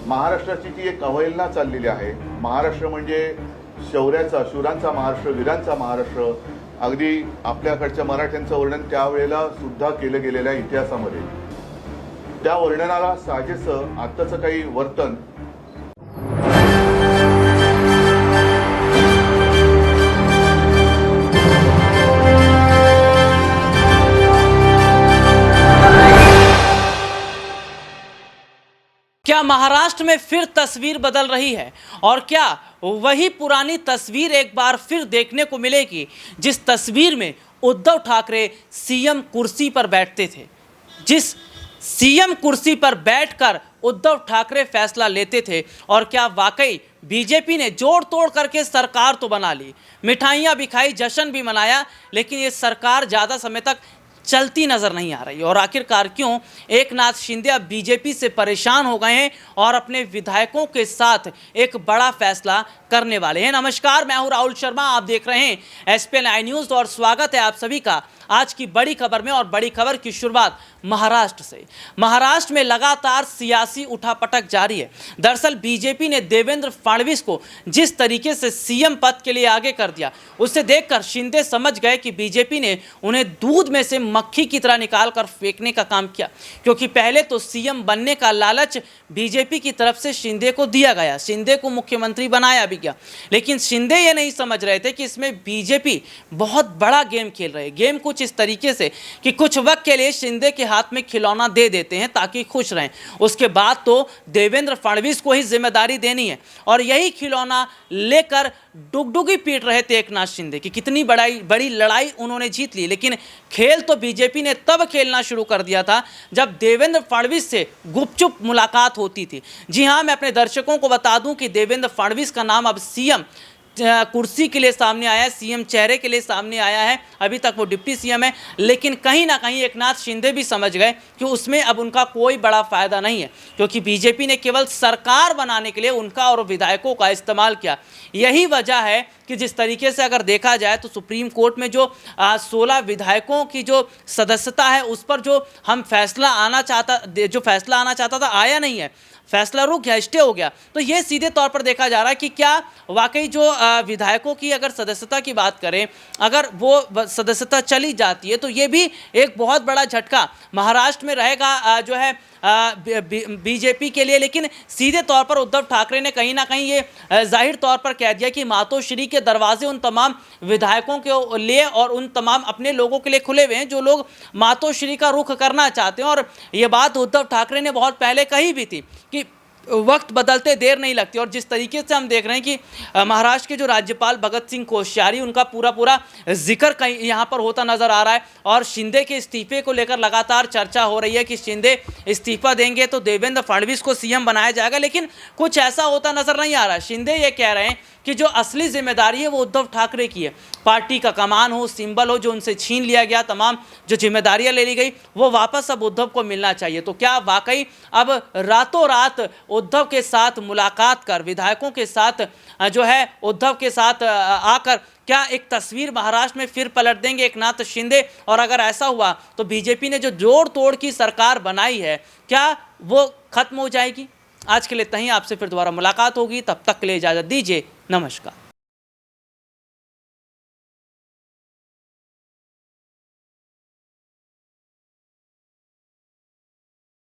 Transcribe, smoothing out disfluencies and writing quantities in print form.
महाराष्ट्राची ती एक अवहेलना चाललेली आहे। महाराष्ट्र म्हणजे शौर्याचा, शूरांचा महाराष्ट्र, वीरांचा महाराष्ट्र। अगदी आपल्याकडच्या मराठ्यांचं वर्णन त्यावेळेला सुद्धा केलं गेलेल्या इतिहासामध्ये, त्या वर्णनाला साजेसं आत्ताचं काही वर्तन क्या महाराष्ट्र में फिर तस्वीर बदल रही है और क्या वही पुरानी तस्वीर एक बार फिर देखने को मिलेगी जिस तस्वीर में उद्धव ठाकरे सीएम कुर्सी पर बैठते थे, जिस सीएम कुर्सी पर बैठकर उद्धव ठाकरे फैसला लेते थे। और क्या वाकई बीजेपी ने जोड़ तोड़ करके सरकार तो बना ली, मिठाइयाँ भी खाई, जश्न भी मनाया, लेकिन ये सरकार ज़्यादा समय तक चलती नजर नहीं आ रही। और आखिरकार क्यों एकनाथ शिंदे अब बीजेपी से परेशान हो गए हैं और अपने विधायकों के साथ एक बड़ा फैसला करने वाले हैं। नमस्कार, मैं हूं राहुल शर्मा, आप देख रहे हैं SPN न्यूज़ और स्वागत है आप सभी का आज की बड़ी खबर में। और बड़ी खबर की शुरुआत महाराष्ट्र से। महाराष्ट्र में लगातार सियासी उठापटक जारी है। दरअसल बीजेपी ने देवेंद्र फडणवीस को जिस तरीके से सीएम पद के लिए आगे कर दिया, उससे देखकर शिंदे समझ गए कि बीजेपी ने उन्हें दूध में से मक्खी की तरह निकाल कर फेंकने का काम किया। क्योंकि पहले तो सीएम बनने का लालच बीजेपी की तरफ से शिंदे को दिया गया, शिंदे को मुख्यमंत्री बनाया भी गया, लेकिन शिंदे ये नहीं समझ रहे थे कि इसमें बीजेपी बहुत बड़ा गेम खेल रही है। गेम कुछ इस तरीके से कि कुछ वक्त के लिए शिंदे के हाथ में खिलौना दे देते हैं ताकि खुश रहें, उसके बाद तो देवेंद्र फडणवीस को ही जिम्मेदारी देनी है। और यही खिलौना लेकर डुगडुगी पीट रहे थे एकनाथ शिंदे की कितनी बड़ी लड़ाई उन्होंने जीत ली। लेकिन खेल तो बीजेपी ने तब खेलना शुरू कर दिया था जब देवेंद्र फडणवीस से गुपचुप मुलाकात होती थी। जी हाँ, मैं अपने दर्शकों को बता दूं कि देवेंद्र फडणवीस का नाम अब सीएम कुर्सी के लिए सामने आया है, सीएम चेहरे के लिए सामने आया है। अभी तक वो डिप्टी सीएम है, लेकिन कहीं ना कहीं एकनाथ शिंदे भी समझ गए कि उसमें अब उनका कोई बड़ा फायदा नहीं है, क्योंकि बीजेपी ने केवल सरकार बनाने के लिए उनका और विधायकों का इस्तेमाल किया। यही वजह है कि जिस तरीके से अगर देखा जाए तो सुप्रीम कोर्ट में जो 16 विधायकों की जो सदस्यता है, उस पर जो फैसला आना चाहता था आया नहीं है, फैसला रुक गया, स्टे हो गया। तो ये सीधे तौर पर देखा जा रहा है कि क्या वाकई जो विधायकों की अगर सदस्यता की बात करें, अगर वो सदस्यता चली जाती है तो ये भी एक बहुत बड़ा झटका महाराष्ट्र में रहेगा जो है बीजेपी के लिए। लेकिन सीधे तौर पर उद्धव ठाकरे ने कहीं ना कहीं ये जाहिर तौर पर कह दिया कि मातोश्री के दरवाजे उन तमाम विधायकों के लिए और उन तमाम अपने लोगों के लिए खुले हुए हैं जो लोग मातोश्री का रुख करना चाहते हैं। और ये बात उद्धव ठाकरे ने बहुत पहले कही भी थी कि वक्त बदलते देर नहीं लगती। और जिस तरीके से हम देख रहे हैं कि महाराष्ट्र के जो राज्यपाल भगत सिंह कोश्यारी, उनका पूरा जिक्र कहीं यहाँ पर होता नजर आ रहा है। और शिंदे के इस्तीफे को लेकर लगातार चर्चा हो रही है कि शिंदे इस्तीफा देंगे तो देवेंद्र फडणवीस को सीएम बनाया जाएगा, लेकिन कुछ ऐसा होता नजर नहीं आ रहा है। शिंदे ये कह रहे हैं कि जो असली जिम्मेदारी है वो उद्धव ठाकरे की है। पार्टी का कमान हो, सिंबल हो, जो उनसे छीन लिया गया, तमाम जो जिम्मेदारियां ले ली गई, वो वापस अब उद्धव को मिलना चाहिए। तो क्या वाकई अब रातों रात उद्धव के साथ मुलाकात कर, विधायकों के साथ जो है उद्धव के साथ आकर क्या एक तस्वीर महाराष्ट्र में फिर पलट देंगे एकनाथ शिंदे? और अगर ऐसा हुआ तो बीजेपी ने जो जोड़ तोड़ की सरकार बनाई है, क्या वो खत्म हो जाएगी? आज के लिए इतना ही, आपसे फिर दोबारा मुलाकात होगी, तब तक के लिए इजाज़त दीजिए, नमस्कार।